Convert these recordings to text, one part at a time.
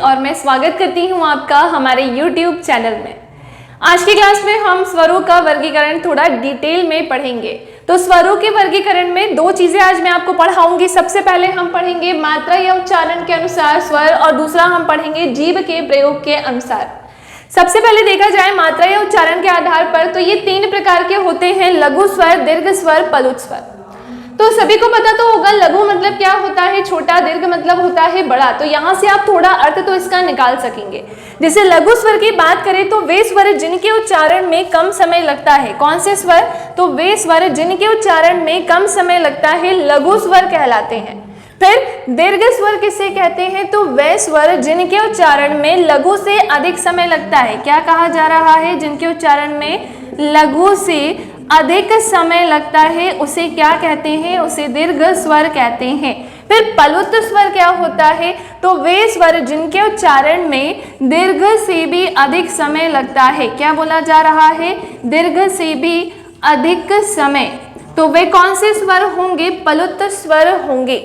और मैं स्वागत करती हूं आपका हमारे YouTube चैनल में। आज की क्लास में हम स्वरों का वर्गीकरण थोड़ा डिटेल में पढ़ेंगे। तो स्वरों के वर्गीकरण में दो चीजें आज मैं आपको पढ़ाऊंगी। सबसे पहले हम पढ़ेंगे मात्रा या उच्चारण के अनुसार स्वर और दूसरा हम पढ़ेंगे जीभ के प्रयोग के अनुसार। सबसे पहले देखा जाए मात्रा या उच्चारण के आधार पर तो ये तीन प्रकार के होते हैं, लघु स्वर, दीर्घ स्वर, पलुत स्वर। तो सभी को पता तो होगा लघु मतलब क्या होता है छोटा, दीर्घ मतलब होता है बड़ा। तो यहाँ से आप थोड़ा अर्थ तो इसका निकाल सकेंगे। जैसे लघु स्वर की बात करें तो वे स्वर जिनके उच्चारण में कम समय लगता है। कौन से स्वर? तो वे स्वर जिनके उच्चारण में कम समय लगता है लघु स्वर कहलाते हैं। फिर दीर्घ स्वर किसे कहते हैं? तो वे स्वर जिनके उच्चारण में लघु से अधिक समय लगता है। क्या कहा जा रहा है? जिनके उच्चारण में लघु से अधिक समय लगता है उसे क्या कहते हैं? उसे दीर्घ स्वर कहते हैं। फिर पलुत स्वर क्या होता है? तो वे स्वर जिनके उच्चारण में दीर्घ से भी अधिक समय लगता है। क्या बोला जा रहा है? दीर्घ से भी अधिक समय। तो वे कौन से स्वर होंगे? पलुत स्वर होंगे।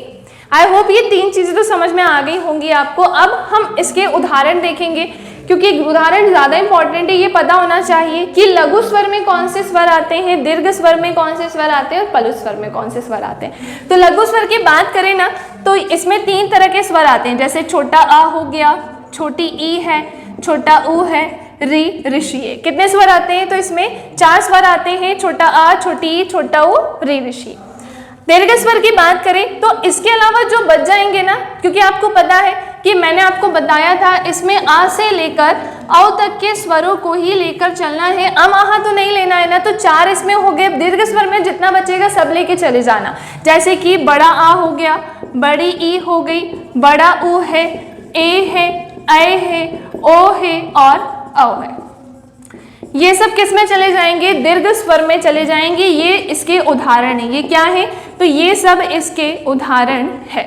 आई होप ये तीन चीजें तो समझ में आ गई होंगी आपको। अब हम इसके उदाहरण देखेंगे क्योंकि उदाहरण ज्यादा इंपॉर्टेंट है। ये पता होना चाहिए कि लघु स्वर में कौन से स्वर आते हैं, दीर्घ स्वर में कौन से स्वर आते हैं और पलुत स्वर में कौन से स्वर आते हैं। तो लघु स्वर की बात करें ना तो इसमें तीन तरह के स्वर आते हैं। जैसे छोटा आ हो गया, छोटी ई है, छोटा ऊ है, री, ऋषि है। कितने स्वर आते हैं? तो इसमें चार स्वर आते हैं, छोटा आ, छोटी ई, छोटा ऊ, री, ऋषि। दीर्घ स्वर की बात करें तो इसके अलावा जो बच जाएंगे ना, क्योंकि आपको पता है कि मैंने आपको बताया था इसमें आ से लेकर औ तक के स्वरों को ही लेकर चलना है। अम आहा तो नहीं लेना है ना। तो चार इसमें हो गए। दीर्घ स्वर में जितना बचेगा सब लेके चले जाना। जैसे कि बड़ा आ हो गया, बड़ी ई हो गई, बड़ा ऊ है, ए है, ऐ है, ओ है और औ है। ये सब किस में चले जाएंगे? दीर्घ स्वर में चले जाएंगे। ये इसके उदाहरण है। ये क्या है? तो ये सब इसके उदाहरण है।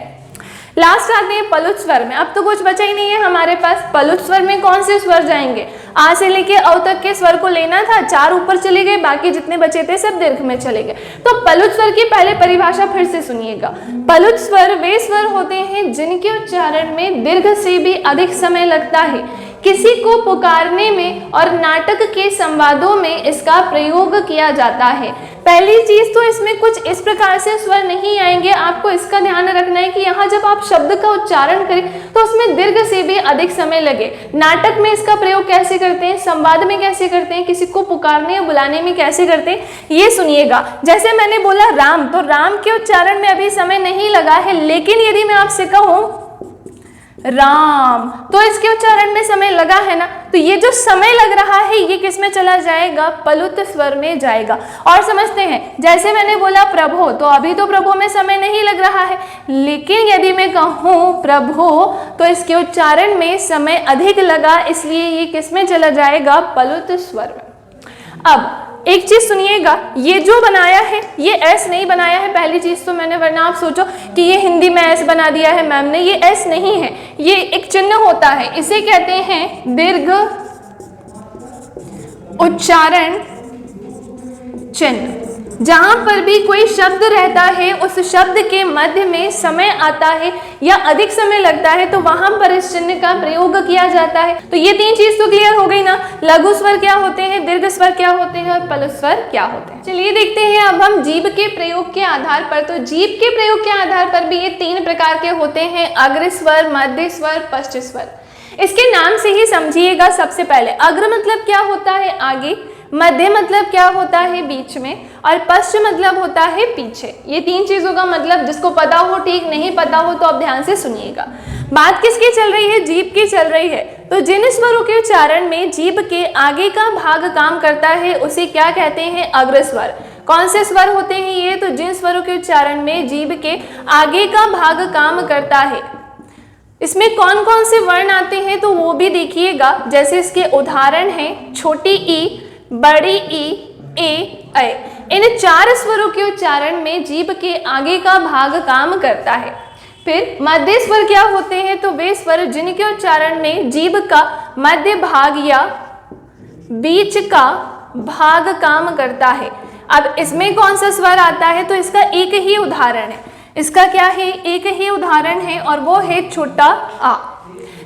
लास्ट आते हैं पलुत स्वर में। अब तो कुछ बचा ही नहीं है हमारे पास। पलुत स्वर में कौन से स्वर जाएंगे? आ से लेके औ तक के स्वर को लेना था, चार ऊपर चले गए, बाकी जितने बचे थे सब दीर्घ में चले गए। तो पलुत स्वर की पहले परिभाषा फिर से सुनिएगा। पलुत स्वर वे स्वर होते हैं जिनके उच्चारण में दीर्घ से भी अधिक समय लगता है। किसी को पुकारने में और नाटक के संवादों में इसका प्रयोग किया जाता है। पहली चीज तो इसमें कुछ इस प्रकार से स्वर नहीं आएंगे। आपको इसका ध्यान रखना है कि यहाँ जब आप शब्द का उच्चारण करें तो उसमें दीर्घ से भी अधिक समय लगे। नाटक में इसका प्रयोग कैसे करते हैं, संवाद में कैसे करते हैं, किसी को पुकारने या बुलाने में कैसे करते हैं, ये सुनिएगा। जैसे मैंने बोला राम, तो राम के उच्चारण में अभी समय नहीं लगा है, लेकिन यदि मैं आपसे कहूँ राम तो इसके उच्चारण में समय लगा है ना। तो ये जो समय लग रहा है ये किस में चला जाएगा? पलुत स्वर में जाएगा। और समझते हैं, जैसे मैंने बोला प्रभो, तो अभी तो प्रभो में समय नहीं लग रहा है, लेकिन यदि मैं कहूँ प्रभो तो इसके उच्चारण में समय अधिक लगा, इसलिए ये किस में चला जाएगा? पलुत स्वर में। अब एक चीज सुनिएगा, ये जो बनाया है ये एस नहीं बनाया है। पहली चीज तो मैंने, वरना आप सोचो कि ये हिंदी में एस बना दिया है मैम ने, ये एस नहीं है, ये एक चिन्ह होता है। इसे कहते हैं दीर्घ उच्चारण चिन्ह। जहां पर भी कोई शब्द रहता है उस शब्द के मध्य में समय आता है या अधिक समय लगता है तो वहां पर इस चिन्ह का प्रयोग किया जाता है। तो ये तीन चीज तो क्लियर हो गई ना। लघु स्वर क्या होते हैं, दीर्घ स्वर क्या होते हैं और पलुत स्वर क्या होते हैं। चलिए देखते हैं अब हम जीभ के प्रयोग के आधार पर। तो जीभ के प्रयोग के आधार पर भी ये तीन प्रकार के होते हैं, अग्र स्वर, मध्य स्वर, पश्च स्वर। इसके नाम से ही समझिएगा। सबसे पहले अग्र मतलब क्या होता है? आगे। मध्य मतलब क्या होता है? बीच में। और पश्च मतलब होता है पीछे। ये तीन चीजों का मतलब जिसको पता हो ठीक, नहीं पता हो तो आप ध्यान से सुनिएगा। बात किसकी चल रही है? जीभ की चल रही है। तो जिन स्वरों के उच्चारण में जीभ के आगे का भाग काम करता है उसे क्या कहते हैं? अग्र स्वर। कौन से स्वर होते हैं ये? तो जिन स्वरों के उच्चारण में जीभ के आगे का भाग काम करता है। इसमें कौन कौन से वर्ण आते हैं तो वो भी देखिएगा। जैसे इसके उदाहरण हैं छोटी ई, बड़ी ई, ए, ऐ। इन चार स्वरों के उच्चारण में जीभ के आगे का भाग काम करता है। फिर मध्य स्वर क्या होते हैं? तो वे स्वर जिनके उच्चारण में जीभ का मध्य भाग या बीच का भाग काम करता है। अब इसमें कौन सा स्वर आता है? तो इसका एक ही उदाहरण है। इसका क्या है? एक ही उदाहरण है और वो है छोटा आ।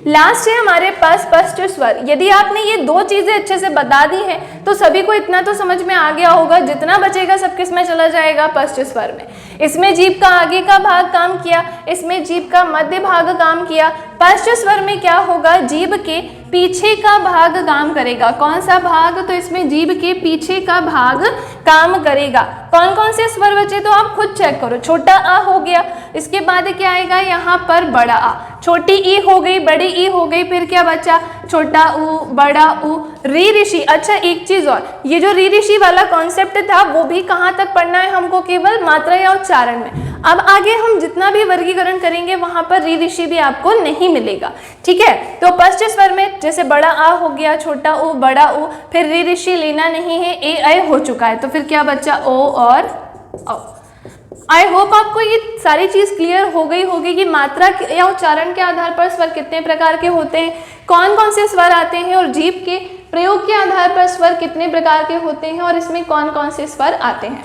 लास्ट है हमारे पास स्पष्ट स्वर। यदि आपने ये दो चीजें अच्छे से बता दी हैं तो सभी को इतना तो समझ में आ गया होगा, जितना बचेगा सब किस में चला जाएगा, स्पष्ट स्वर में। इसमें जीभ का आगे का भाग काम किया, इसमें जीभ का मध्य भाग काम किया। स्पष्ट स्वर में क्या होगा, जीभ के पीछे का भाग काम करेगा। कौन सा भाग, तो इसमें जीभ के पीछे का भाग काम करेगा। कौन कौन से स्वर बचे तो आप खुद चेक करो। छोटा आ हो गया, इसके बाद क्या आएगा यहाँ पर बड़ा आ, छोटी ई हो गई, बड़ी ई हो गई, फिर क्या बचा, छोटा ऊ, बड़ा ऊ, री ऋषि। अच्छा एक चीज और, ये जो री ऋषि वाला कॉन्सेप्ट था वो भी कहाँ तक पढ़ना है हमको, केवल मात्रा या उच्चारण में। अब आगे हम जितना भी वर्गीकरण करेंगे वहां पर री ऋषि भी आपको नहीं मिलेगा, ठीक है। तो स्पष्ट स्वर में जैसे बड़ा आ हो गया, छोटा ऊ, बड़ा ऊ, फिर री ऋषि लेना नहीं है, ए ऐ हो चुका है, तो फिर क्या बचा, ओ और औ। आई होप आपको ये सारी चीज क्लियर हो गई होगी कि मात्रा या उच्चारण के आधार पर स्वर कितने प्रकार के होते हैं, कौन कौन से स्वर आते हैं, और जीभ के प्रयोग के आधार पर स्वर कितने प्रकार के होते हैं, और इसमें कौन कौन से स्वर आते हैं।